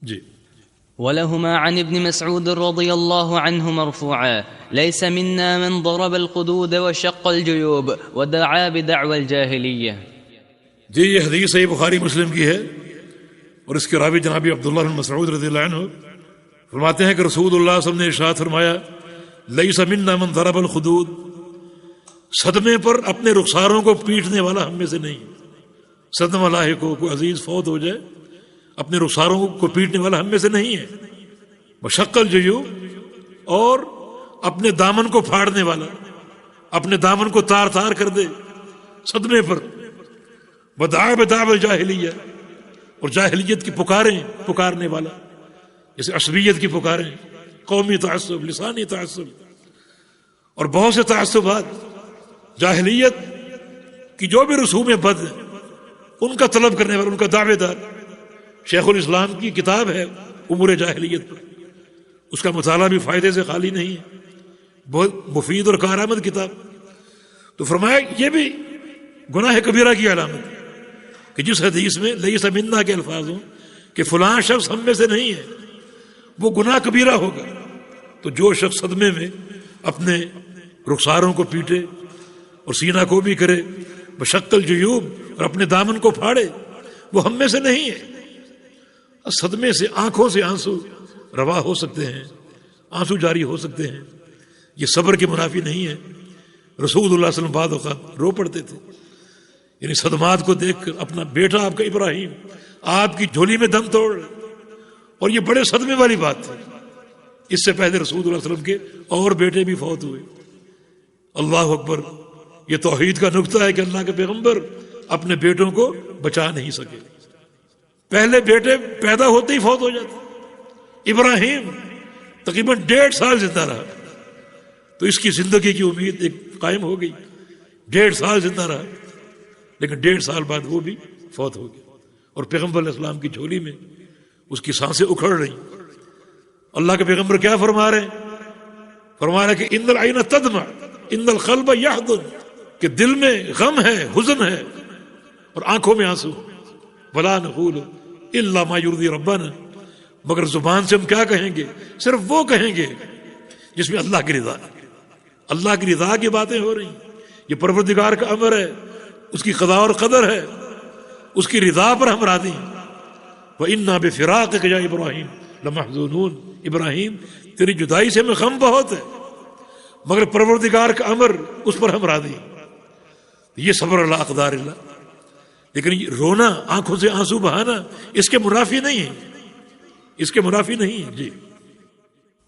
جی. ولهما عن ابن مسعود رضي الله عنه مرفوعا ليس منا من ضرب الخدود وشق الجيوب ودعا بدعوى الجاهلية. جی یہ حدیث صحیح بخاری مسلم کی ہے اور اس کے راوی جناب عبداللہ بن مسعود رضی اللہ عنہ فرماتے ہیں کہ رسول اللہ صلی اللہ علیہ وسلم نے ارشاد فرمایا لیس منا من ضرب الخدود، صدمے پر اپنے رخساروں کو پیٹنے والا ہم میں سے نہیں. صدمہ لاحق ہو، کوئی عزیز فوت ہو جائے، اپنے رخساروں کو پیٹنے والا ہم میں سے نہیں ہے. وشق الجیوب، اور اپنے دامن کو پھاڑنے والا، اپنے دامن کو تار تار کر دے صدمے پر. ودعا بدعوى الجاہلیہ، اور جاہلیت کی پکارنے والا، جیسے عصبیت کی پکاریں، قومی تعصب، لسانی تعصب اور بہت سے تعصبات، جاہلیت کی جو بھی رسومیں بد ہیں ان کا طلب کرنے والا، ان کا دعوے دار. شیخ الاسلام کی کتاب ہے امور جاہلیت پر، اس کا مطالعہ بھی فائدے سے خالی نہیں ہے، بہت مفید اور کارآمد کتاب. تو فرمایا یہ بھی گناہ کبیرہ کی علامت ہے کہ جس حدیث میں لیس منا کے الفاظ ہوں کہ فلاں شخص ہم میں سے نہیں ہے، وہ گناہ کبیرہ ہوگا. تو جو شخص صدمے میں اپنے رخساروں کو پیٹے اور سینہ کو بھی کرے، بشق الجیوب، اور اپنے دامن کو پھاڑے، وہ ہم میں سے نہیں ہے. صدمے سے آنکھوں سے آنسو روا ہو سکتے ہیں، آنسو جاری ہو سکتے ہیں، یہ صبر کے منافی نہیں ہے. رسول اللہ صلی اللہ علیہ وسلم بعض اوقات رو پڑتے تھے، یعنی صدمات کو دیکھ کر. اپنا بیٹا آپ کا ابراہیم آپ کی جھولی میں دم توڑ رہا، اور یہ بڑے صدمے والی بات تھی. اس سے پہلے رسول اللہ علیہ وسلم کے اور بیٹے بھی فوت ہوئے. اللہ اکبر. یہ توحید کا نقطہ ہے کہ اللہ کے پیغمبر اپنے بیٹوں کو بچا نہیں سکے. پہلے بیٹے پیدا ہوتے ہی فوت ہو جاتے. ابراہیم تقریباً 1.5 سال زندہ رہا، تو اس کی زندگی کی امید ایک قائم ہو گئی. 1.5 سال زندہ رہا، لیکن 1.5 سال بعد وہ بھی فوت ہو گیا. اور پیغمبر علیہ السلام کی جھولی میں اس کی سانسیں اکھڑ رہی. اللہ کے پیغمبر کیا فرما رہے ہیں؟ فرما رہے کہ ان العین تدمع ان القلب یحزن، کہ دل میں غم ہے، حزن ہے، اور آنکھوں میں آنسو. ولا نقول الا ما یرضی ربنا، مگر زبان سے ہم کیا کہیں گے؟ صرف وہ کہیں گے جس میں اللہ کی رضا ہے. اللہ کی رضا کی باتیں ہو رہی ہیں. یہ پروردگار کا امر ہے، اس کی قضاء اور قدر ہے، اس کی رضا پر ہم راضی ہیں. وَإِنَّا بِفِرَاقِكَ يَا إِبْرَاهِيمُ لَمَحْزُونُونَ، ابراہیم تیری جدائی سے ہمیں غم بہت ہے، مگر پروردگار کا امر اس پر ہم راضی ہیں. یہ صبر اللہ اقدار اللہ. لیکن یہ رونا، آنکھوں سے آنسو بہانا، اس کے منافی نہیں ہے، اس کے منافی نہیں ہے. جی.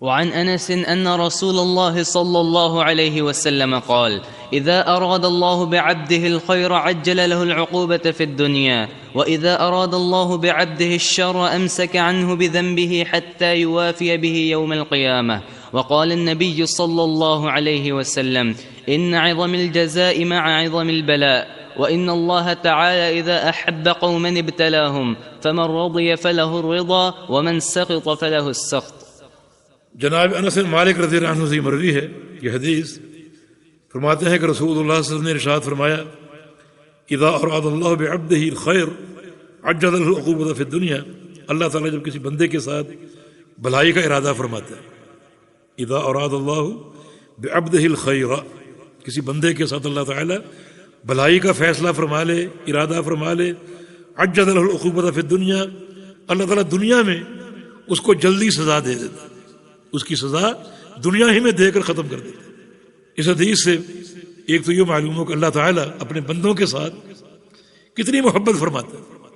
وعن أنس أن رسول الله صلى الله عليه وسلم قال إذا أراد الله بعبده الخير عجل له العقوبة في الدنيا وإذا أراد الله بعبده الشر أمسك عنه بذنبه حتى يوافي به يوم القيامة. وقال النبي صلى الله عليه وسلم إن عظم الجزاء مع عظم البلاء وإن الله تعالى إذا أحب قوما ابتلاهم فمن رضي فله الرضا ومن سخط فله السخط. جناب انس بن مالک رضی اللہ عنہ سے مروی ہے یہ حدیث. فرماتے ہیں کہ رسول اللہ صلی اللہ علیہ وسلم نے ارشاد فرمایا اذا اراد اللہ بعبده الخير عجل له العقوبة في الدنيا. اللہ تعالیٰ جب کسی بندے کے ساتھ بھلائی کا ارادہ فرماتا ہے، اذا اراد اللہ بعبده الخير، کسی بندے کے ساتھ اللہ تعالیٰ بھلائی کا فیصلہ فرما لے، ارادہ فرما لے، عجل له العقوبة في الدنيا، اللہ تعالیٰ دنیا میں اس کو جلدی سزا دے دیتا ہے، اس کی سزا دنیا ہی میں دے کر ختم کر دیتا ہے. اس حدیث سے ایک تو یہ معلوم ہو کہ اللہ تعالیٰ اپنے بندوں کے ساتھ کتنی محبت فرماتا ہے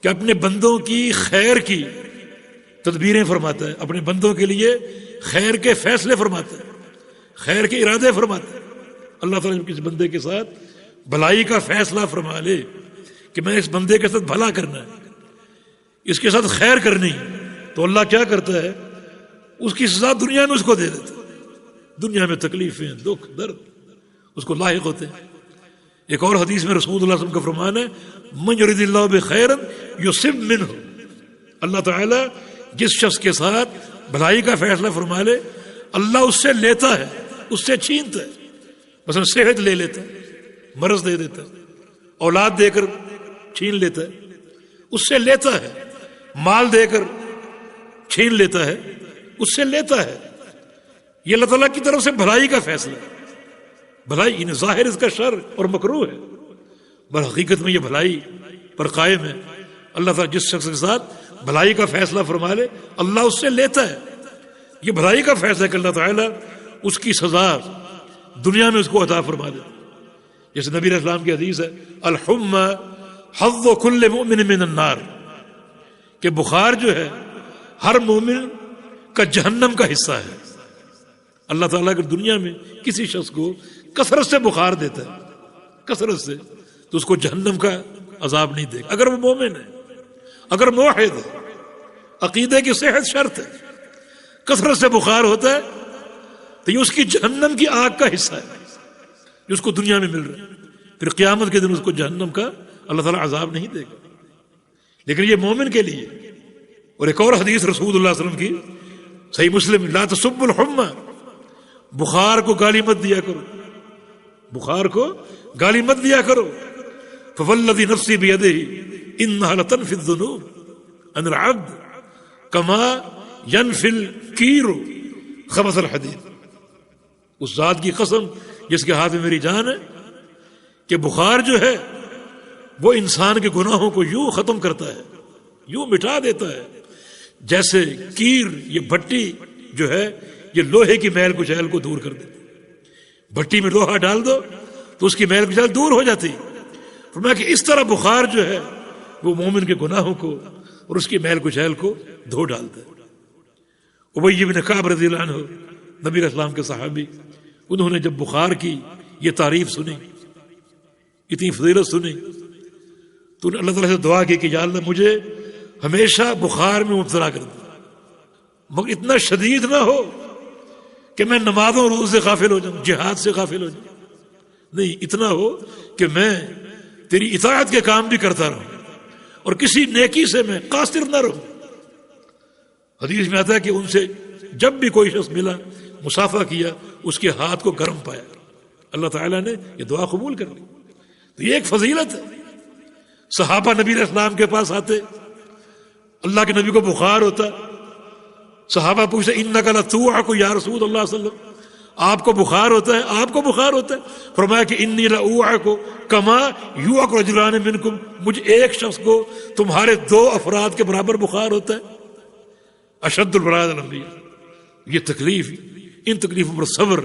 کہ اپنے بندوں کی خیر کی تدبیریں فرماتا ہے، اپنے بندوں کے لیے خیر کے فیصلے فرماتا ہے، خیر کے ارادے فرماتا ہے. اللہ تعالیٰ جب کسی بندے کے ساتھ بھلائی کا فیصلہ فرما لے کہ میں اس بندے کے ساتھ بھلا کرنا ہے، اس کے ساتھ خیر کرنی، تو اللہ کیا کرتا ہے؟ اس کی سزا دنیا میں اس کو دے دیتا ہے. دنیا میں تکلیفیں، دکھ، درد اس کو لاحق ہوتے ہیں. ایک اور حدیث میں رسول اللہ صلی اللہ علیہ وسلم کا فرمان ہے من یرید اللہ بخیرا یصب منہ، اللہ تعالیٰ جس شخص کے ساتھ بھلائی کا فیصلہ فرما لے اللہ اس سے لیتا ہے، اس سے چھینتا ہے. مثلا صحت لے لیتا ہے، مرض دے دیتا ہے، اولاد دے کر چھین لیتا ہے، اس سے لیتا ہے، مال دے کر چھین لیتا ہے اس سے لیتا ہے. یہ اللہ تعالیٰ کی طرف سے بھلائی کا فیصلہ ہے. بھلائی یعنی ظاہر اس کا شر اور مکروہ ہے، بل حقیقت میں یہ بھلائی پر قائم ہے. اللہ تعالیٰ جس شخص کے ساتھ بھلائی کا فیصلہ فرما لے اللہ اس سے لیتا ہے. یہ بھلائی کا فیصلہ ہے کہ اللہ تعالیٰ اس کی سزا دنیا میں اس کو عطا فرما دے. جیسے نبی علیہ السلام کی حدیث ہے الحمى حظ كل مؤمن من النار، کہ بخار جو ہے ہر مومن کا جہنم کا حصہ ہے. اللہ تعالیٰ اگر دنیا میں کسی شخص کو کثرت سے بخار دیتا ہے، کثرت سے، تو اس کو جہنم کا عذاب نہیں دے گا اگر وہ مومن ہے، اگر موحد ہے، عقیدے کی صحت شرط ہے. کثرت سے بخار ہوتا ہے تو یہ اس کی جہنم کی آگ کا حصہ ہے جو اس کو دنیا میں مل رہا ہے. پھر قیامت کے دن اس کو جہنم کا اللہ تعالیٰ عذاب نہیں دے گا. لیکن یہ مومن کے لیے. اور ایک اور حدیث رسول اللہ صلی اللہ علیہ وسلم کی صحیح مسلم، لا تسبوا الحمى، بخار کو گالی مت دیا کرو، بخار کو گالی مت دیا کرو. فوالذی نفسی بیدہ انہا لتنفی الذنوب عن العبد کما ینفی الکیر خبث الحدید. اس ذات کی قسم جس کے ہاتھ میں میری جان ہے کہ بخار جو ہے وہ انسان کے گناہوں کو یوں ختم کرتا ہے، یوں مٹا دیتا ہے جیسے کیر، یہ بھٹی جو ہے یہ لوہے کی میل کچیل کو دور کر دیتی. بھٹی میں لوہا ڈال دو تو اس کی میل کچیل دور ہو جاتی. فرمایا کہ اس طرح بخار جو ہے وہ مومن کے گناہوں کو اور اس کی میل کچیل کو دھو ڈالتا ہے. ابی بن کعب رضی اللہ عنہ نبی علیہ السلام کے صحابی، انہوں نے جب بخار کی یہ تعریف سنی، اتنی فضیلت سنی، تو انہوں نے اللہ تعالیٰ سے دعا کی کہ یا اللہ مجھے ہمیشہ بخار میں مبتلا کر دے، مگر اتنا شدید نہ ہو کہ میں نمازوں روز سے غافل ہو جاؤں، جہاد سے غافل ہو جاؤں. نہیں، اتنا ہو کہ میں تیری اطاعت کے کام بھی کرتا رہوں اور کسی نیکی سے میں قاصر نہ رہوں. حدیث میں آتا ہے کہ ان سے جب بھی کوئی شخص ملا، مصافحہ کیا، اس کے ہاتھ کو گرم پایا. اللہ تعالیٰ نے یہ دعا قبول کر لی. تو یہ ایک فضیلت ہے. صحابہ نبی علیہ السلام کے پاس آتے، اللہ کے نبی کو بخار ہوتا، صحابہ پوچھتے انک لتوعک یا رسول اللہ صلی اللہ علیہ وسلم، آپ کو بخار ہوتا ہے، آپ کو بخار ہوتا ہے؟ فرمایا کہ انی لاوعک کما یوعک رجلان منکم، مجھ ایک شخص کو تمہارے 2 افراد کے برابر بخار ہوتا ہے. اشد البلاء الانبیاء. یہ تکلیف، ان تکلیفوں پر صبر،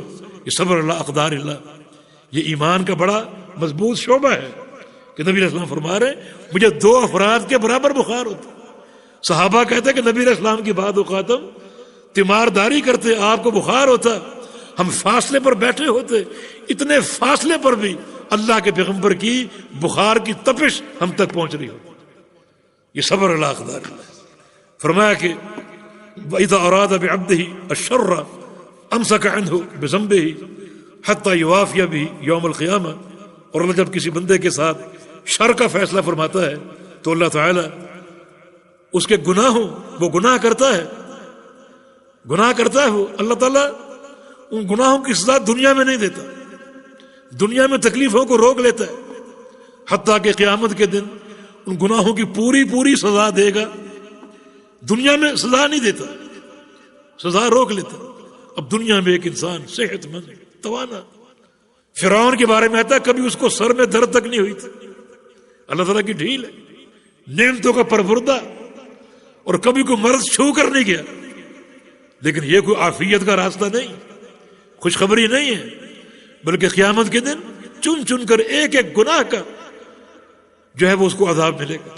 یہ صبر اللہ اقدار اللہ، یہ ایمان کا بڑا مضبوط شعبہ ہے کہ نبی علیہ السلام فرما رہے ہیں مجھے 2 افراد کے برابر بخار ہوتا ہے. صحابہ کہتے ہیں کہ نبی علیہ السلام کی بعد اوقات ہم تیمارداری کرتے، آپ کو بخار ہوتا، ہم فاصلے پر بیٹھے ہوتے، اتنے فاصلے پر بھی اللہ کے پیغمبر کی بخار کی تپش ہم تک پہنچ رہی ہو. یہ صبر اللہ اقدار اللہ. فرمایا کہ وَإِذَا أَرَادَ بِعَبْدِهِ الشَّرَّ أَمْسَكَ عَنْهُ بِذَنبِهِ حَتَّى يُوَافِيَ بِهِ يَوْمَ الْقِيَامَةِ. اور اللہ جب کسی بندے کے ساتھ شر کا فیصلہ فرماتا ہے تو اللہ تعالی اس کے گناہوں، وہ گناہ کرتا ہے وہ، اللہ تعالیٰ ان گناہوں کی سزا دنیا میں نہیں دیتا، دنیا میں تکلیفوں کو روک لیتا ہے، حتیٰ کہ قیامت کے دن ان گناہوں کی پوری سزا دے گا. دنیا میں سزا نہیں دیتا، سزا روک لیتا. اب دنیا میں ایک انسان صحت مند، توانا، فرعون کے بارے میں آتا ہے کبھی اس کو سر میں درد تک نہیں ہوئی تھی. اللہ تعالیٰ کی ڈھیل ہے، نعمتوں کا پروردہ، اور کبھی کوئی مرض چھو کر نہیں گیا. لیکن یہ کوئی عافیت کا راستہ نہیں، خوشخبری نہیں ہے، بلکہ قیامت کے دن چن کر ایک گناہ کا جو ہے وہ اس کو عذاب ملے گا.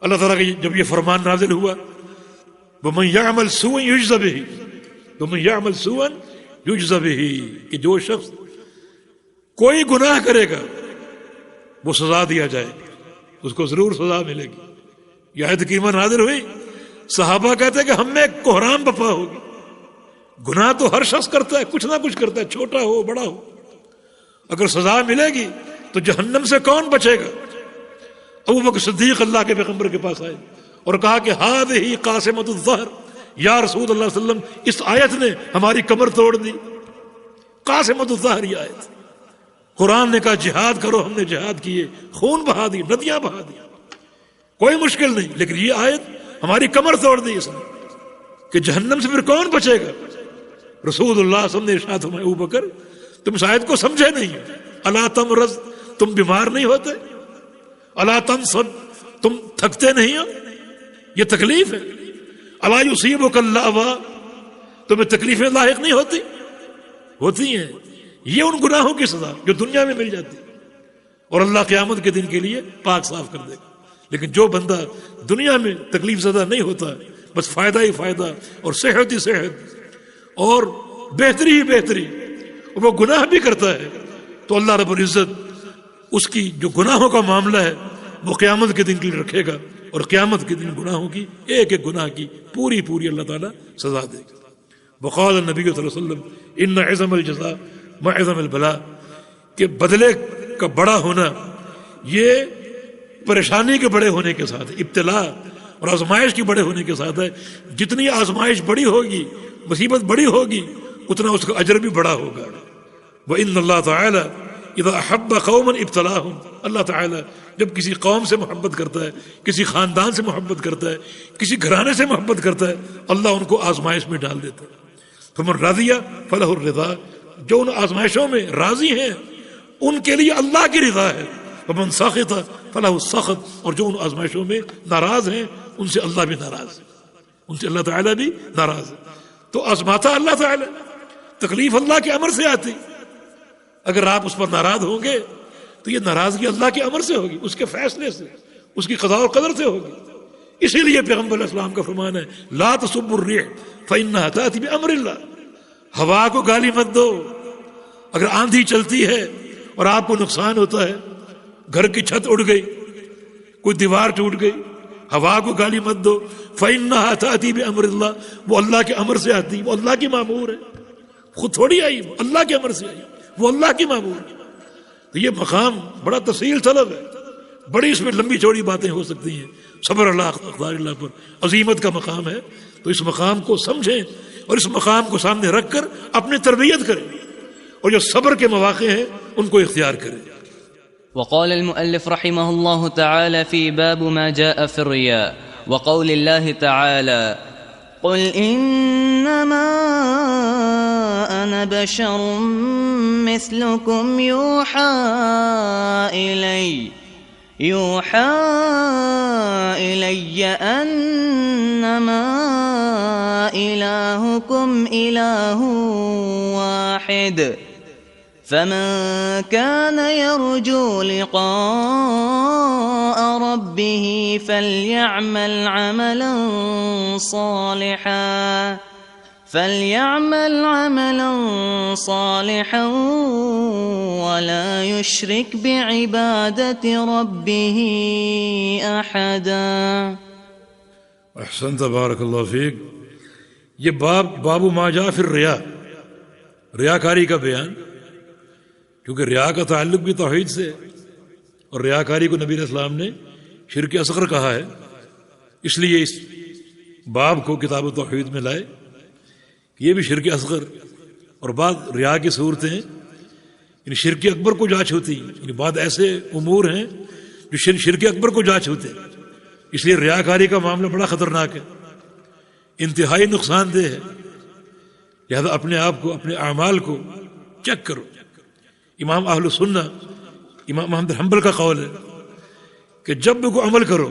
اللہ تعالیٰ کا جب یہ فرمان نازل ہوا وَمَنْ يَعْمَلْ سُوءًا يُجْزَ بِهِ، وَمَنْ يَعْمَلْ سُوءًا يُجْزَ بِهِ، کہ جو شخص کوئی گناہ کرے گا وہ سزا دیا جائے گا، اس کو ضرور سزا ملے گی. یہ آیت کریمہ نازل ہوئی، صحابہ کہتے ہیں کہ ہم میں ایک کوہرام بپا ہوگی. گناہ تو ہر شخص کرتا ہے، کچھ نہ کچھ کرتا ہے، چھوٹا ہو بڑا ہو. اگر سزا ملے گی تو جہنم سے کون بچے گا؟ ابو بکر صدیق اللہ کے پیغمبر کے پاس آئے اور کہا کہ ہذہ قاسمۃ الظہر، یا رسول اللہ صلی اللہ علیہ وسلم اس آیت نے ہماری کمر توڑ دی. قاسمۃ الظہر یہ آیت، قرآن نے کہا جہاد کرو، ہم نے جہاد کیے، خون بہا دی، ندیاں بہا دی، کوئی مشکل نہیں، لیکن یہ آیت ہماری کمر توڑ دی اس نے. کہ جہنم سے پھر کون بچے گا؟ رسول اللہ صلی اللہ علیہ وسلم نے ارشاد فرمایا ابو بکر تم شاید کو سمجھے نہیں، الا تمرض تم بیمار نہیں ہوتے، الا تنصب تم تھکتے نہیں ہو، یہ تکلیف ہے، الا یصیبک اللأواء تمہیں تکلیفیں لاحق نہیں ہوتی ہیں، یہ ان گناہوں کی سزا جو دنیا میں مل جاتی ہے اور اللہ قیامت کے دن کے لیے پاک صاف کر دے گا۔ لیکن جو بندہ دنیا میں تکلیف زدہ نہیں ہوتا، بس فائدہ ہی فائدہ اور صحت ہی صحت اور بہتری ہی بہتری، اور وہ گناہ بھی کرتا ہے، تو اللہ رب العزت اس کی جو گناہوں کا معاملہ ہے وہ قیامت کے دن کے لیے رکھے گا، اور قیامت کے دن گناہوں کی ایک ایک گناہ کی پوری پوری اللہ تعالیٰ سزا دے گا۔ وقال النبی صلی اللہ علیہ وسلم ان عظم الجزاء مع عظم البلاء، کہ بدلے کا بڑا ہونا یہ پریشانی کے بڑے ہونے کے ساتھ، ابتلاء اور آزمائش کے بڑے ہونے کے ساتھ ہے۔ جتنی آزمائش بڑی ہوگی، مصیبت بڑی ہوگی، اتنا اس کا اجر بھی بڑا ہوگا۔ وَإِنَّ اللَّهَ تَعَالَى اذا احب قوما ابتلاهم، اللہ تعالیٰ جب کسی قوم سے محبت کرتا ہے، کسی خاندان سے محبت کرتا ہے، کسی گھرانے سے محبت کرتا ہے، اللہ ان کو آزمائش میں ڈال دیتا ہے۔ فمن رضی فلہ الرضا، جو ان آزمائشوں میں راضی ہیں ان کے لیے اللہ کی رضا ہے۔ ومن سخط فلہ السخط، اور جو ان آزمائشوں میں ناراض ہیں ان سے اللہ بھی ناراض ہے، ان سے اللہ تعالیٰ بھی ناراض ہے۔ تو آزماتا اللہ تعالیٰ، تکلیف اللہ کے امر سے آتی، اگر آپ اس پر ناراض ہوں گے تو یہ ناراضگی اللہ کے امر سے ہوگی، اس کے فیصلے سے، اس کی قضاء و قدر سے ہوگی۔ اسی لیے پیغمبر علیہ السلام کا فرمان ہے لا تسبوا الريح فإنها تأتي بأمر اللہ، ہوا کو گالی مت دو، اگر آندھی چلتی ہے اور آپ کو نقصان ہوتا ہے، گھر کی چھت اڑ گئی، کوئی دیوار ٹوٹ گئی، ہوا کو گالی مت دو، فإنها تأتي بأمر اللہ، وہ اللہ کے امر سے آتی، وہ اللہ کی مامور ہے، خود تھوڑی آئی، وہ اللہ کے امر سے آئی، وہ اللہ کی معمول ہے۔ تو یہ مقام بڑا تفصیل طلب ہے، بڑی اس میں لمبی چوڑی باتیں ہو سکتی ہیں۔ صبر اللہ اقدار اللہ پر عظیمت کا مقام ہے، تو اس مقام کو سمجھیں اور اس مقام کو سامنے رکھ کر اپنی تربیت کریں، اور جو صبر کے مواقع ہیں ان کو اختیار کریں۔ وقال المؤلف رحمه الله تعالى في باب ما جاء في الرياء وقول الله تعالى قل إنما أنا بشر مثلكم يوحى إلي أنما إلهكم إله واحد فمن كان يرجو لقاء ربه فليعمل عملا صالحا ولا يشرك بعبادة ربه أحدا۔ احسنت، بارک اللہ فیک۔ یہ باب ما جاء فی الریا، ریاکاری کا بیان، کیونکہ ریا کا تعلق بھی توحید سے ہے، اور ریاکاری کو نبی علیہ السلام نے شرک اصغر کہا ہے، اس لیے اس باب کو کتاب التوحید میں لائے۔ یہ بھی شرک اصغر، اور بعض ریا کی صورتیں یعنی شرک اکبر کو جا چھوتی، یعنی بعض ایسے امور ہیں جو شرک اکبر کو جا چھوتے، اس لیے ریاکاری کا معاملہ بڑا خطرناک ہے، انتہائی نقصان دہ ہے۔ لہذا اپنے آپ کو، اپنے اعمال کو چیک کرو۔ امام اہل سنہ امام احمد بن حنبل کا قول ہے کہ جب بھی کوئی عمل کرو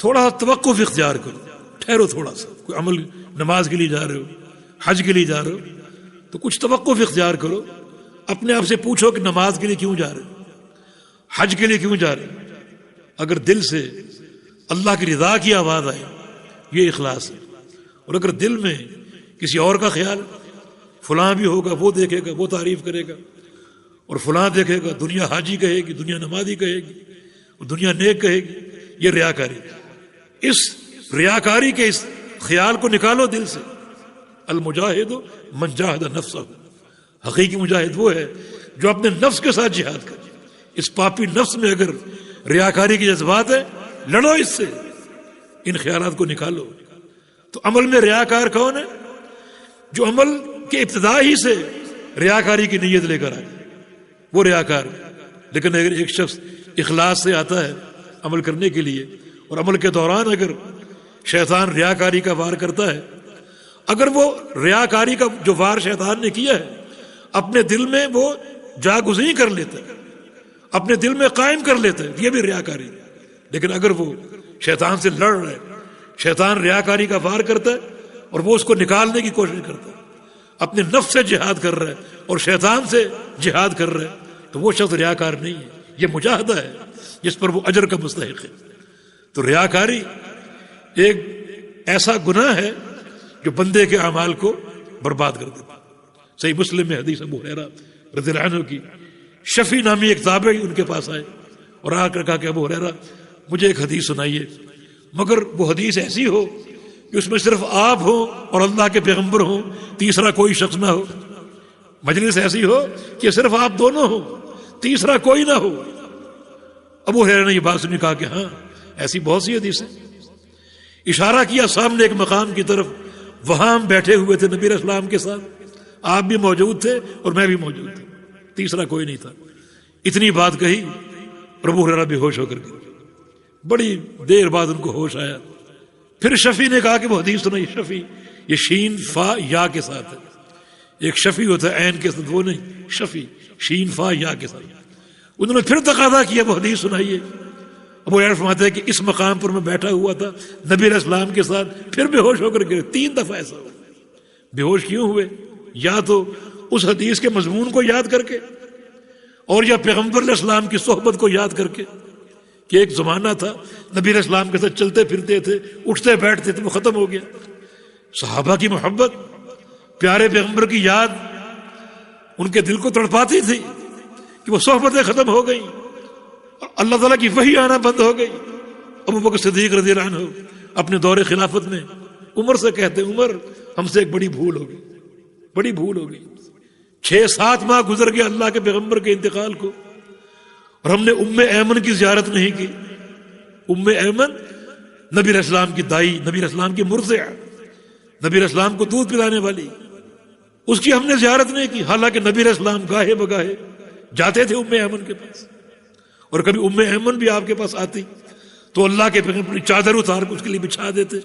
تھوڑا سا توقف اختیار کرو، ٹھہرو تھوڑا سا، کوئی عمل، نماز کے لیے جا رہے ہو، حج کے لیے جا رہے ہو تو کچھ توقف اختیار کرو، اپنے آپ سے پوچھو کہ نماز کے لیے کیوں جا رہے ہو، حج کے لیے کیوں جا رہے ہو۔ اگر دل سے اللہ کی رضا کی آواز آئے یہ اخلاص ہے، اور اگر دل میں کسی اور کا خیال، فلاں بھی ہوگا، وہ دیکھے گا، وہ تعریف کرے گا، اور فلاں دیکھے گا، دنیا حاجی کہے گی، دنیا نمازی کہے گی، اور دنیا نیک کہے گی، یہ ریاکاری۔ اس ریاکاری کے اس خیال کو نکالو دل سے۔ المجاہد من جاہد نفسہ، حقیقی مجاہد وہ ہے جو اپنے نفس کے ساتھ جہاد کرے۔ اس پاپی نفس میں اگر ریاکاری کے جذبات ہے، لڑو اس سے، ان خیالات کو نکالو۔ تو عمل میں ریاکار کون ہے؟ جو عمل کے ابتدا ہی سے ریاکاری کی نیت لے کر آئے، وہ ریاکار۔ لیکن اگر ایک شخص اخلاص سے آتا ہے عمل کرنے کے لیے، اور عمل کے دوران اگر شیطان ریاکاری کا وار کرتا ہے اگر وہ ریاکاری کا جو وار شیطان نے کیا ہے اپنے دل میں وہ جاگزیں کر لیتا ہے، اپنے دل میں قائم کر لیتا ہے، یہ بھی ریاکاری ہے۔ لیکن اگر وہ شیطان سے لڑ رہے، شیطان ریاکاری کا وار کرتا ہے اور وہ اس کو نکالنے کی کوشش کرتا ہے، اپنے نفس سے جہاد کر رہا ہے اور شیطان سے جہاد کر رہا ہے، تو وہ شخص ریاکار نہیں ہے، یہ مجاہدہ ہے جس پر وہ اجر کا مستحق ہے۔ تو ریاکاری ایک ایسا گناہ ہے جو بندے کے اعمال کو برباد کر دیتا ہے۔ صحیح مسلم میں حدیث ابو ہریرہ رضی اللہ عنہ کی، شفیع نامی ایک تابعی ان کے پاس آئے اور آ کر کہا کہ ابو ہریرہ مجھے ایک حدیث سنائیے، مگر وہ حدیث ایسی ہو کہ اس میں صرف آپ ہوں اور اللہ کے پیغمبر ہوں، تیسرا کوئی شخص نہ ہو، مجلس ایسی ہو کہ صرف آپ دونوں ہوں، تیسرا کوئی نہ ہو۔ ابو ہریرہ نے یہ بات سنی، کہا کہ ہاں ایسی بہت سی حدیثیں۔ اشارہ کیا سامنے ایک مقام کی طرف، وہاں ہم بیٹھے ہوئے تھے نبی علیہ السلام کے ساتھ، آپ بھی موجود تھے اور میں بھی موجود تھا، تیسرا کوئی نہیں تھا۔ اتنی بات کہی اور ابو ہریرہ بے ہوش ہو کر گئے۔ بڑی دیر بعد ان کو ہوش آیا، پھر شفیع نے کہا کہ وہ حدیث سنائی۔ شفیع یہ شین فا یا کے ساتھ ہے، ایک شفیع ہوتا ہے عین کے ساتھ، وہ نہیں، شفیع شین فا یا کے ساتھ۔ انہوں نے پھر تقاضا کیا وہ حدیث سنائیے۔ ابو ہریرہ فرماتے ہیں کہ اس مقام پر میں بیٹھا ہوا تھا نبی علیہ السلام کے ساتھ، پھر بے ہوش ہو کر گئے۔ 3 دفعہ ایسا ہوا۔ بے ہوش کیوں ہوئے؟ یا تو اس حدیث کے مضمون کو یاد کر کے، اور یا پیغمبر علیہ السلام کی صحبت کو یاد کر کے، کہ ایک زمانہ تھا نبی علیہ السلام کے ساتھ چلتے پھرتے تھے، اٹھتے بیٹھتے تھے، وہ ختم ہو گیا۔ صحابہ کی محبت، پیارے پیغمبر کی یاد ان کے دل کو تڑپاتی تھی کہ وہ صحبتیں ختم ہو گئیں، اللہ تعالیٰ کی وحی آنا بند ہو گئی۔ ابو بکر صدیق رضی اللہ عنہ اپنے دور خلافت میں عمر سے کہتے، عمر ہم سے ایک بڑی بھول ہو گئی، بڑی بھول ہو گئی۔ 6-7 ماہ گزر گئے اللہ کے پیغمبر کے انتقال کو، اور ہم نے ام ایمن کی زیارت نہیں کی۔ ام ایمن نبی علیہ السلام کی دائی، نبی علیہ السلام کی مرضعہ، نبی علیہ السلام کو دودھ پلانے والی، اس کی ہم نے زیارت نہیں کی، حالانکہ نبی علیہ السلام گاہے بگاہے جاتے تھے ام ایمن کے پاس، اور کبھی ام ایمن بھی آپ کے پاس آتی تو اللہ کے پیغمبر اپنی چادر اتار کے اس کے لیے بچھا دیتے۔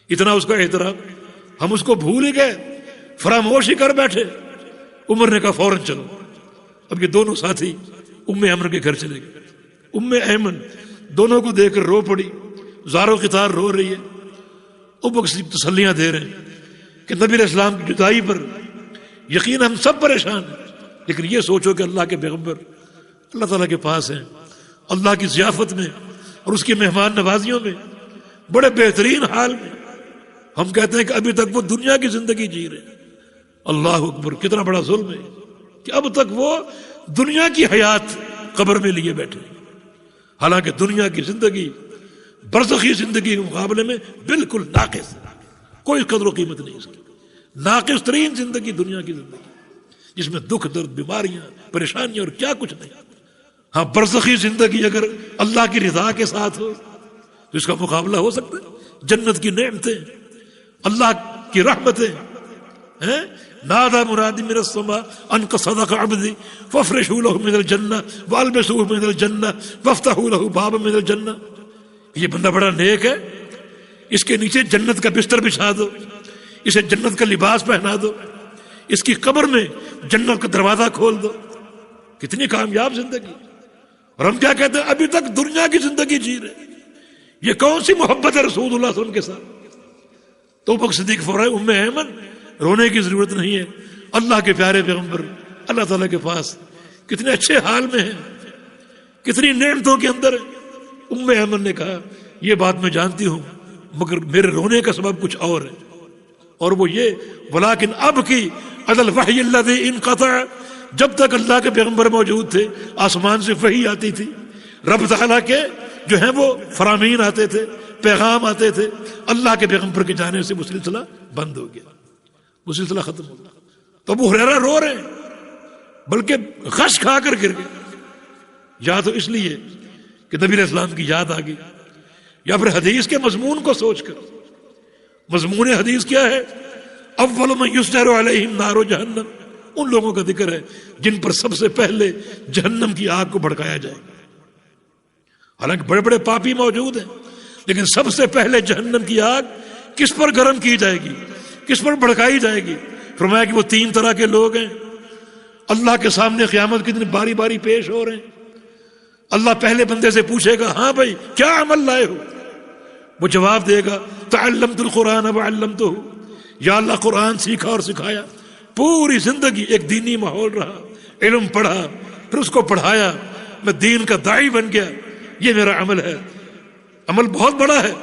اتنا اس کا احترام، ہم اس کو بھول ہی گئے، فراموش ہی کر بیٹھے۔ عمر نے کہا فوراً چلو۔ اب یہ دونوں ساتھی ام ایمن کے گھر چلے گئے۔ ام ایمن دونوں کو دیکھ کر رو پڑی، زار و قطار رو رہی ہے۔ ابو بکر تسلیاں دے رہے ہیں کہ نبی علیہ السلام کی جدائی پر یقین ہم سب پریشان ہیں، لیکن یہ سوچو کہ اللہ کے پیغمبر اللہ تعالیٰ کے پاس ہیں، اللہ کی ضیافت میں اور اس کی مہمان نوازیوں میں، بڑے بہترین حال میں۔ ہم کہتے ہیں کہ ابھی تک وہ دنیا کی زندگی جی رہے ہیں۔ اللہ اکبر، کتنا بڑا ظلم ہے کہ اب تک وہ دنیا کی حیات قبر میں لیے بیٹھے، حالانکہ دنیا کی زندگی برزخی زندگی کے مقابلے میں بالکل ناقص، کوئی قدر و قیمت نہیں اس کی۔ ناقص ترین زندگی دنیا کی زندگی، جس میں دکھ درد، بیماریاں، پریشانیاں اور کیا کچھ نہیں۔ ہاں برزخی زندگی اگر اللہ کی رضا کے ساتھ ہو تو اس کا مقابلہ ہو سکتا ہے؟ جنت کی نعمتیں، اللہ کی رحمتیں ہیں۔ نادى مناد من السماء ان قد صدق عبدي فافرشوا له من الجنة والبسوه من الجنة وافتحوا له بابا من الجنة۔ یہ بندہ بڑا نیک ہے، اس کے نیچے جنت کا بستر بچھا دو، اسے جنت کا لباس پہنا دو، اس کی قبر میں جنت کا دروازہ کھول دو۔ کتنی کامیاب زندگی۔ اور ہم کیا کہتے ہیں؟ ابھی تک دنیا کی زندگی جی رہے۔ یہ کون سی محبت ہے رسول اللہ صلی اللہ علیہ وسلم کے ساتھ؟ تو ابو بکر صدیق فرمائے ام ایمن رونے کی ضرورت نہیں ہے، اللہ کے پیارے پیغمبر اللہ تعالیٰ کے پاس کتنے اچھے حال میں ہیں، کتنی نعمتوں کے اندر ہیں۔ ام ایمن نے کہا یہ بات میں جانتی ہوں، مگر میرے رونے کا سبب کچھ اور ہے، اور وہ یہ ولیکن اب کی علی الوحی الذی انقطع، جب تک اللہ کے پیغمبر موجود تھے آسمان سے وحی آتی تھی، رب تعالیٰ کے جو ہیں وہ فرامین آتے تھے، پیغام آتے تھے، اللہ کے پیغمبر کے جانے سے وہ سلسلہ بند ہو گیا، وہ سلسلہ ختم ہو گیا۔ تو ابو ہریرہ رو رہے ہیں، بلکہ غش کھا کر گر گئے، یا تو اس لیے کہ نبی علیہ السلام کی یاد آ گئی، یا پھر حدیث کے مضمون کو سوچ کر۔ مضمون حدیث کیا ہے؟ اول من یسجر علیہم نار جہنم، ان لوگوں کا ذکر ہے جن پر سب سے پہلے جہنم کی آگ کو بھڑکایا جائے گا۔ حالانکہ بڑے بڑے پاپی موجود ہیں، لیکن سب سے پہلے جہنم کی آگ کس پر گرم کی جائے گی؟ کس پر بھڑکائی جائے گی؟ فرمایا کہ وہ 3 طرح کے لوگ ہیں، اللہ کے سامنے قیامت کے دن باری باری پیش ہو رہے ہیں۔ اللہ پہلے بندے سے پوچھے گا ہاں بھائی کیا عمل لائے ہو؟ وہ جواب دے گا تعلمت القرآن وعلمتہ، یا اللہ قرآن سیکھا اور سکھایا، پوری زندگی ایک دینی ماحول رہا، علم پڑھا، پھر اس کو پڑھایا، میں دین کا داعی بن گیا، یہ میرا عمل ہے۔ عمل بہت بڑا ہے،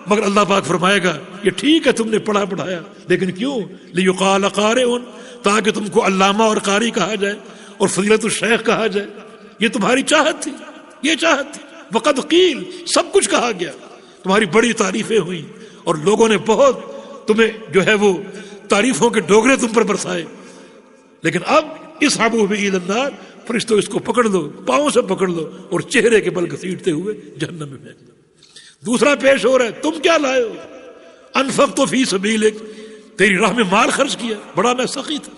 مگر اللہ پاک فرمائے گا یہ ٹھیک ہے تم نے پڑھا پڑھایا، لیکن کیوں؟ لیقال قارئ، تاکہ تم کو علامہ اور قاری کہا جائے اور فضیلت الشیخ کہا جائے۔ یہ تمہاری چاہت تھی، یہ چاہت تھی۔ وقد قیل، سب کچھ کہا گیا، تمہاری بڑی تعریفیں ہوئیں اور لوگوں نے بہت تمہیں جو ہے وہ تعریفوں کے ڈوگرے تم پر برسائے، لیکن اب اسحبوا بہ الی النار، فرشتوں اس کو پکڑ لو، پاؤں سے پکڑ لو اور چہرے کے بل گھسیٹتے ہوئے جہنم میں پھینک دو۔ دوسرا پیش ہو رہا ہے، تم کیا لائے ہو؟ انفقت فی سبیلک، تیری راہ میں مال خرچ کیا، بڑا میں سخی تھا۔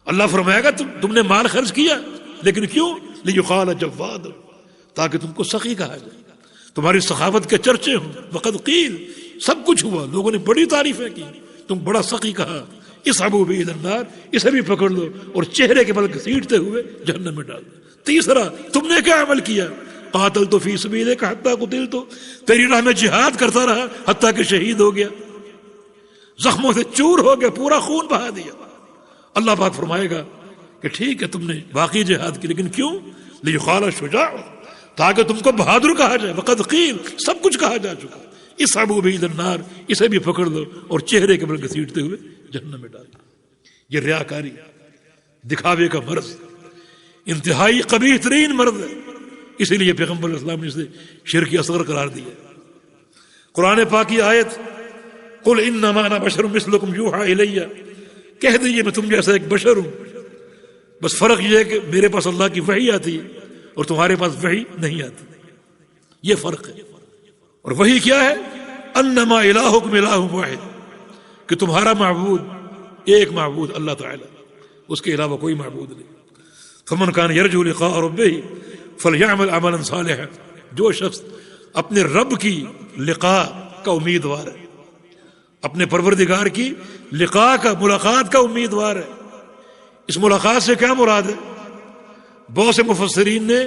اللہ فرمائے گا تم نے مال خرچ کیا، لیکن کیوں؟ لیقال جواد، تاکہ تم کو سخی کہا جائے، تمہاری سخاوت کے چرچے ہوں۔ وقد قیل، سب کچھ ہوا، لوگوں نے بڑی تعریفیں کی، تم بڑا سخی کہا۔ اسحبوا بہ الی النار، اسے بھی پکڑ لو اور چہرے کے بل گھسیٹتے ہوئے جہنم میں ڈال دو۔ تیسرا، تم نے کیا عمل کیا؟ قاتلت فی سبیلک حتی قتلت، تیری راہ میں جہاد کرتا رہا حتیٰ کہ شہید ہو گیا، زخموں سے چور ہو گیا، پورا خون بہا دیا۔ اللہ پاک فرمائے گا کہ ٹھیک ہے تم نے واقعی جہاد کی، لیکن کیوں؟ لیقال شجاع، تاکہ تم کو بہادر کہا جائے۔ وقد قیل، سب کچھ کہا جا چکا۔ اسحبوا بہ الی النار، اسے بھی پکڑ لو اور چہرے کے بل گھسیٹتے ہوئے جہنم میں ڈال دو۔ یہ ریاکاری، دکھاوے کا مرض، انتہائی قبیح ترین مرض ہے، اسی لیے پیغمبر علیہ السلام نے اسے شرک اصغر قرار دیا۔ قرآن پاک کی آیت قل انما انا بشر مثلکم یوحی الی، کہہ دیجیے میں تم جیسا ایک بشر ہوں، بس فرق یہ ہے کہ میرے پاس اللہ کی وحی آتی ہے اور تمہارے پاس وحی نہیں آتی، یہ فرق ہے۔ اور وحی کیا ہے؟ انما الہکم الہ واحد، کہ تمہارا معبود ایک معبود اللہ تعالی، اس کے علاوہ کوئی معبود نہیں۔ فمن کان یرجو لقاء ربہ فلیعمل عملا صالحا، جو شخص اپنے رب کی لقاء کا امیدوار ہے، اپنے پروردگار کی لقاء کا، ملاقات کا امیدوار ہے۔ اس ملاقات سے کیا مراد ہے؟ بہت سے مفسرین نے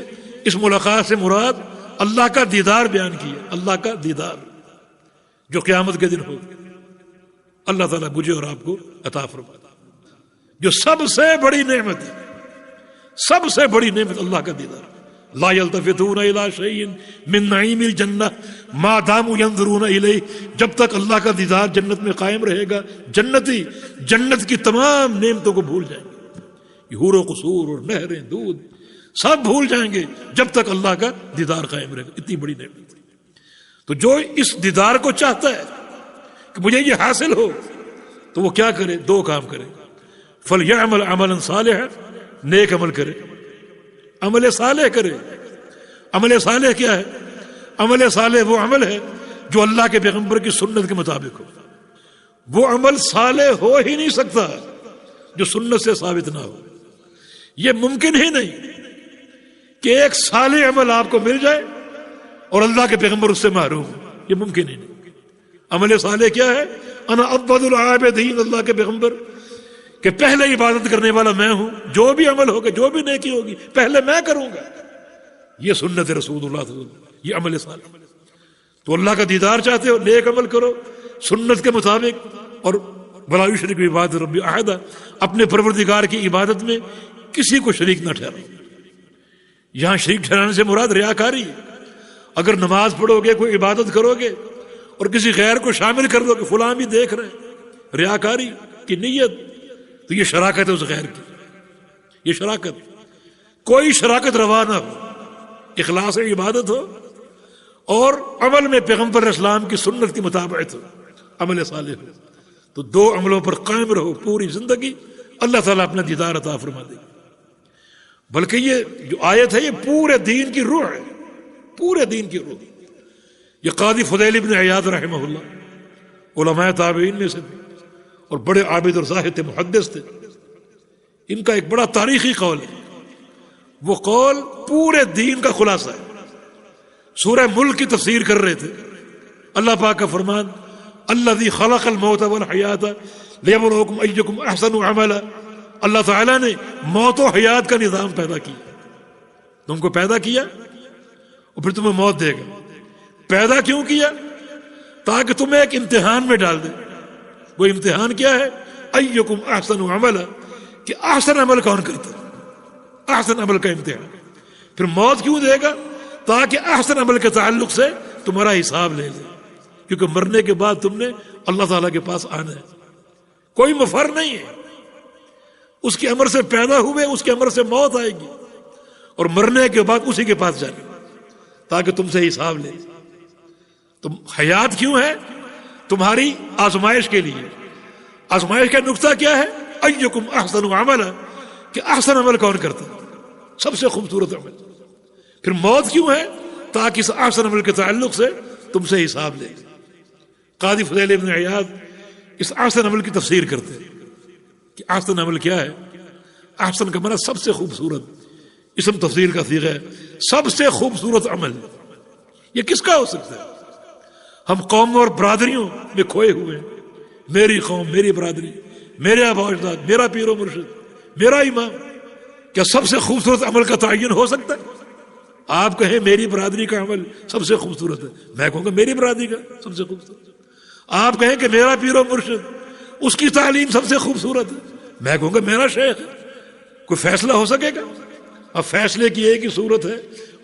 اس ملاقات سے مراد اللہ کا دیدار بیان کیا، اللہ کا دیدار جو قیامت کے دن ہوگا۔ اللہ تعالیٰ مجھے اور آپ کو عطا فرمائے، جو سب سے بڑی نعمت ہے، سب سے بڑی نعمت اللہ کا دیدار۔ لا یلتفتون الی شیء من نعیم الجنہ ما داموا ینظرون الیہ، جب تک اللہ کا دیدار جنت میں قائم رہے گا، جنتی جنت کی تمام نعمتوں کو بھول جائیں گے، یہ حور و قصور اور نہریں، دودھ، سب بھول جائیں گے جب تک اللہ کا دیدار قائم رہے گا۔ اتنی بڑی نعمت ہے۔ تو جو اس دیدار کو چاہتا ہے کہ مجھے یہ حاصل ہو، تو وہ کیا کرے؟ 2 کام کرے، فلیعمل عملا صالحا، نیک عمل کرے، عمل صالح کرے۔ عمل صالح کیا ہے؟ عمل صالح وہ عمل ہے جو اللہ کے پیغمبر کی سنت کے مطابق ہو۔ وہ عمل صالح ہو ہی نہیں سکتا جو سنت سے ثابت نہ ہو، یہ ممکن ہی نہیں کہ ایک صالح عمل آپ کو مل جائے اور اللہ کے پیغمبر اس سے محروم ہو، یہ ممکن ہی نہیں۔ عمل صالح کیا ہے؟ انا افضل العابدین، اللہ کے پیغمبر کہ پہلے عبادت کرنے والا میں ہوں، جو بھی عمل ہوگا، جو بھی نیکی ہوگی پہلے میں کروں گا، یہ سنت رسول اللہ صلی اللہ علیہ وسلم، یہ عمل صالح۔ تو اللہ کا دیدار چاہتے ہو، نیک عمل کرو سنت کے مطابق، اور ولا یشرک بعبادۃ ربہ احدا، اپنے پروردگار کی عبادت میں کسی کو شریک نہ ٹھہراؤ۔ یہاں شریک ٹھہرانے سے مراد ریاکاری ہے۔ اگر نماز پڑھو گے، کوئی عبادت کرو گے اور کسی غیر کو شامل کر دو کہ فلاں بھی دیکھ رہے ہیں، ریاکاری کی نیت، تو یہ شراکت ہے اس غیر کی، یہ شراکت۔ کوئی شراکت روا نہ ہو، اخلاص عبادت ہو اور عمل میں پیغمبر اسلام کی سنت کی مطابقت ہو، عمل صالح ہو۔ تو 2 عملوں پر قائم رہو پوری زندگی، اللہ تعالیٰ اپنا دیدار عطا فرما دے گا۔ بلکہ یہ جو آیت ہے یہ پورے دین کی روح ہے، پورے دین کی روح۔ یہ قاضی فضیل بن عیاض رحمہ اللہ علماء تابعین میں سے تھے اور بڑے عابد اور زاہد تھے، محدث تھے۔ ان کا ایک بڑا تاریخی قول ہے، وہ قول پورے دین کا خلاصہ ہے۔ سورہ ملک کی تفسیر کر رہے تھے، اللہ پاک کا فرمان الذی خلق الموت والحیات لیبلوکم ایکم احسن عملا. اللہ تعالیٰ نے موت و حیات کا نظام پیدا کیا، تم کو پیدا کیا اور پھر تمہیں موت دے گا. پیدا کیوں کیا؟ تاکہ تمہیں ایک امتحان میں ڈال دے. وہ امتحان کیا ہے؟ ایکم احسن عملا، کہ احسن عمل کون کرتا ہے، احسن عمل کا امتحان. پھر موت کیوں دے گا؟ تاکہ احسن عمل کے تعلق سے تمہارا حساب لے لے، کیونکہ مرنے کے بعد تم نے اللہ تعالیٰ کے پاس آنا ہے، کوئی مفر نہیں ہے. اس کے عمر سے پیدا ہوئے، اس کے عمر سے موت آئے گی، اور مرنے کے بعد اسی کے پاس جانا تاکہ تم سے حساب لے. تم حیات کیوں ہے؟ تمہاری آزمائش کے لیے. آزمائش کا نقطہ کیا ہے؟ ایکم احسن عملا، کہ احسن عمل کون کرتا ہے، سب سے خوبصورت عمل. پھر موت کیوں ہے؟ تاکہ اس احسن عمل کے تعلق سے تم سے حساب لے. قاضی فضیل ابن عیاض اس احسن عمل کی تفسیر کرتے ہیں کہ احسن عمل کیا ہے. احسن کا معنی سب سے خوبصورت، اسم تفضیل کا صیغہ ہے. سب سے خوبصورت عمل یہ کس کا ہو سکتا ہے؟ ہم قوموں اور برادریوں میں کھوئے ہوئے ہیں. میری قوم، میری برادری، میرے آباء و اجداد، میرا پیر و مرشد، میرا امام. کیا سب سے خوبصورت عمل کا تعین ہو سکتا ہے؟ آپ کہیں میری برادری کا عمل سب سے خوبصورت ہے، میں کہوں گا میری برادری کا سب سے خوبصورت. آپ کہیں کہ میرا پیر و مرشد اس کی تعلیم سب سے خوبصورت ہے، میں کہوں گا میرا شیخ ہے. کوئی فیصلہ ہو سکے گا؟ اب فیصلے کی ایک ہی صورت ہے،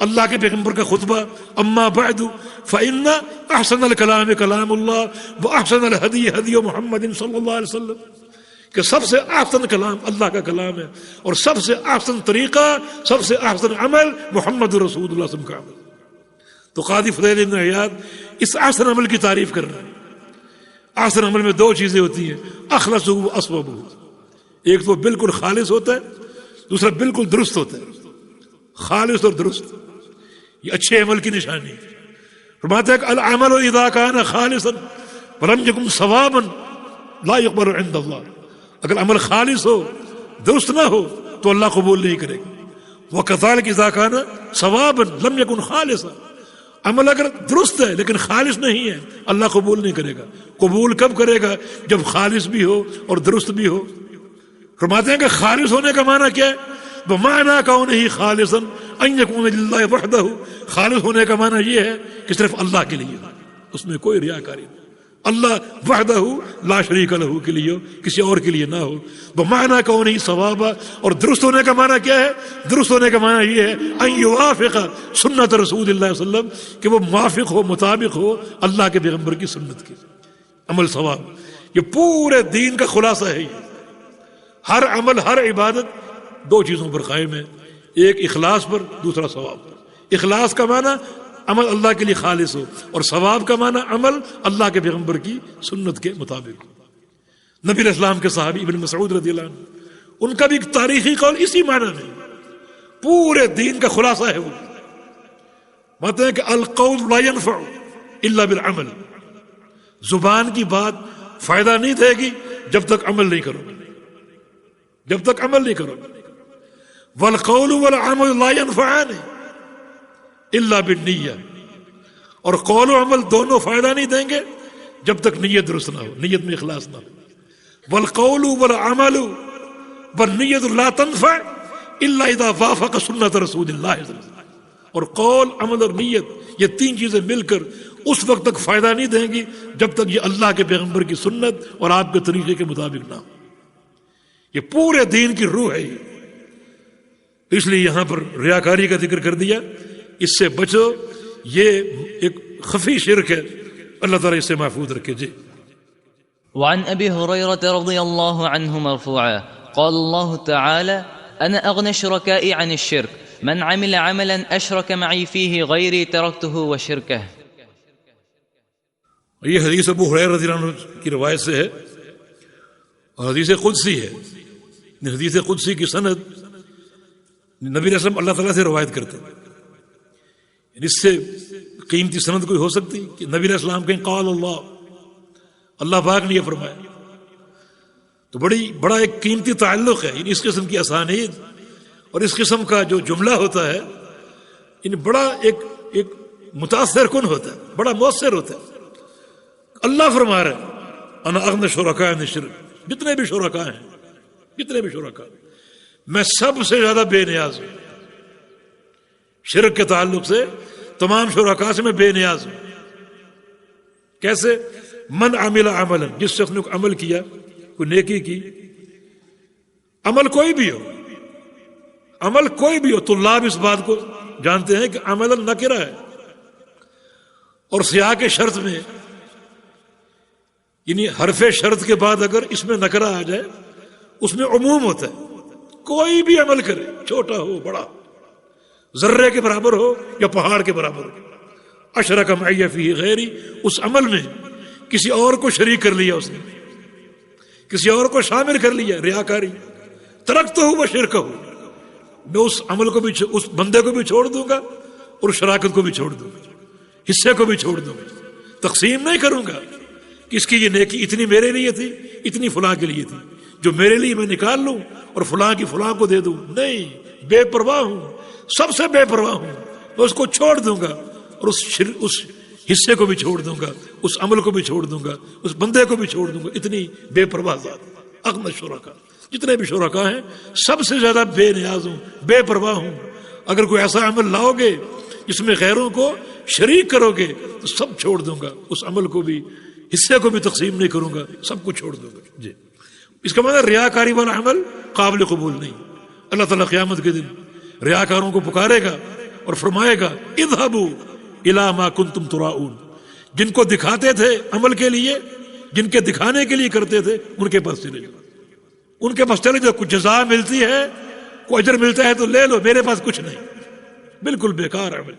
اللہ کے پیغمبر کا خطبہ. اما بعد فإن احسن الکلام کلام اللہ واحسن الہدی ہدی محمد صلی اللہ علیہ وسلم، کہ سب سے احسن کلام اللہ کا کلام ہے، اور سب سے احسن طریقہ، سب سے احسن عمل محمد رسول اللہ صلی اللہ علیہ وسلم کا عمل. تو قاضی فضیل بن عیاض اس احسن عمل کی تعریف کر رہے ہیں. احسن عمل میں دو چیزیں ہوتی ہیں، اخلص و اصوب. ایک تو بالکل خالص ہوتا ہے، دوسرا بالکل درست ہوتا ہے. خالص اور درست یہ اچھے عمل کی نشانی ہے. فرماتے ہیں کہ العمل اذا كان خالصا ولم يكن صوابا لا يقبل عند اللہ. اگر عمل خالص ہو، درست نہ ہو تو اللہ قبول نہیں کرے گا. وكذلك اذا كان صوابا لم يكن خالصا. عمل اگر درست ہے لیکن خالص نہیں ہے، اللہ قبول نہیں کرے گا. قبول کب کرے گا؟ جب خالص بھی ہو اور درست بھی ہو. فرماتے ہیں کہ خالص ہونے کا معنی کیا ہے؟ بمعنی کونہ خالصا ان یکون للہ وحدہ. خالص ہونے کا معنی یہ ہے کہ صرف اللہ کے لیے، اس میں کوئی ریاکاری نہیں. اللہ وحدہ لا شریک لہ کے لیے ہو، کسی اور کے لیے نہ ہو. بمعنی کونہ صوابا. اور درست ہونے کا معنی کیا ہے؟ درست ہونے کا معنی یہ ہے ان یوافق سنت رسول اللہ صلی اللہ علیہ وسلم، کہ وہ موافق ہو، مطابق ہو اللہ کے پیغمبر کی سنت کے. عمل ثواب یہ پورے دین کا خلاصہ ہے. یہ ہر عمل، ہر عبادت دو چیزوں پر قائم ہے، ایک اخلاص پر، دوسرا ثواب پر. اخلاص کا معنی عمل اللہ کے لیے خالص ہو، اور ثواب کا معنی عمل اللہ کے پیغمبر کی سنت کے مطابق ہو. نبی علیہ السلام کے صحابی ابن مسعود رضی اللہ عنہ، ان کا بھی ایک تاریخی قول اسی معنی میں، پورے دین کا خلاصہ ہے. وہ مانتے ہیں کہ القول لا ينفع الا بالعمل. زبان کی بات فائدہ نہیں دے گی جب تک عمل نہیں کرو گے، جب تک عمل نہیں کرو گے. والقول والعمل لا ينفعان الا بالنیہ. اور قول و عمل دونوں فائدہ نہیں دیں گے جب تک نیت درست نہ ہو، نیت میں اخلاص نہ ہو. والقول والعمل والنیۃ لا تنفع الا اذا وافق سنت رسول اللہ صلی اللہ علیہ وسلم. اور قول، عمل اور نیت، یہ تین چیزیں مل کر اس وقت تک فائدہ نہیں دیں گی جب تک یہ اللہ کے پیغمبر کی سنت اور آپ کے طریقے کے مطابق نہ ہو. یہ پورے دین کی روح ہے. اس لیے یہاں پر ریاکاری کا ذکر کر دیا. اس سے بچو، یہ ایک خفی شرک ہے، اللہ تعالیٰ اس سے محفوظ رکھے. جی. وعن ابی ہریرہ رضی اللہ عنہ مرفوعا قال اللہ تعالی انا اغنى الشركاء عن الشرك من عمل عملا اشرك معي فيه غيري تركته وشركه. یہ حدیث ابو ہریرہ رضی اللہ عنہ کی روایت سے ہے اور حدیث قدسی ہے. حدیث قدسی کی سند نبی علیہ السلام اللہ تعالیٰ سے روایت کرتے ہیں. اس سے قیمتی سند کوئی ہو سکتی کہ نبی علیہ السلام کہیں قال اللہ، اللہ پاک نے یہ فرمایا. تو بڑا ایک قیمتی تعلق ہے. اس قسم کی اسانید اور اس قسم کا جو جملہ ہوتا ہے بڑا ایک متاثر کن ہوتا ہے، بڑا مؤثر ہوتا ہے. اللہ فرما رہے انا اغنى شرکاء عن الشرک، جتنے بھی شرکاء ہیں، جتنے بھی شرکاء، میں سب سے زیادہ بے نیاز ہوں شرک کے تعلق سے، تمام شرکاء سے میں بے نیاز ہوں۔ کیسے؟ من عمل عملا، جس شخص نے عمل کیا، کوئی نیکی کی، عمل کوئی بھی ہو، عمل کوئی بھی ہو، طلاب اس بات کو جانتے ہیں کہ عمل نکرہ ہے، اور سیاق شرط میں یعنی حرف شرط کے بعد اگر اس میں نکرہ آ جائے اس میں عموم ہوتا ہے، کوئی بھی عمل کرے، چھوٹا ہو بڑا، ذرے کے برابر ہو یا پہاڑ کے برابر ہو، اشرک معی فیہ غیری، اس عمل میں کسی اور کو شریک کر لیا، اس نے کسی اور کو شامل کر لیا، ریاکاری، ترکتہ وشرکہ، میں اس عمل کو بھی، اس بندے کو بھی چھوڑ دوں گا اور شراکت کو بھی چھوڑ دوں گا، حصے کو بھی چھوڑ دوں گا، تقسیم نہیں کروں گا کہ اس کی یہ نیکی اتنی میرے لیے تھی، اتنی فلاں کے لیے تھی، جو میرے لیے میں نکال لوں اور فلاں کی فلاں کو دے دوں، نہیں، بے پرواہ ہوں، سب سے بے پرواہ ہوں، میں اس کو چھوڑ دوں گا اور اس حصے کو بھی چھوڑ دوں گا، اس عمل کو بھی چھوڑ دوں گا، اس بندے کو بھی چھوڑ دوں گا، اتنی بے پرواہ ذات۔ اغنى شرکاء، جتنے بھی شرکاء ہیں سب سے زیادہ بے نیاز ہوں، بے پرواہ ہوں۔ اگر کوئی ایسا عمل لاؤ گے جس میں غیروں کو شریک کرو گے تو سب چھوڑ دوں گا، اس عمل کو بھی، حصے کو بھی تقسیم نہیں کروں گا، سب کو چھوڑ دوں گا۔ جی، اس کا مطلب ریاکاری والا عمل قابل قبول نہیں۔ اللہ تعالیٰ قیامت کے دن ریاکاروں کو پکارے گا اور فرمائے گا اذهبوا الى ما كنتم تراؤون، جن کو دکھاتے تھے عمل کے لیے، جن کے دکھانے کے لیے کرتے تھے، ان کے پاس چلے جاؤ، ان کے پاس چلے جاؤ، کچھ جزا ملتی ہے، کوئی اجر ملتا ہے تو لے لو، میرے پاس کچھ نہیں، بالکل بیکار عمل۔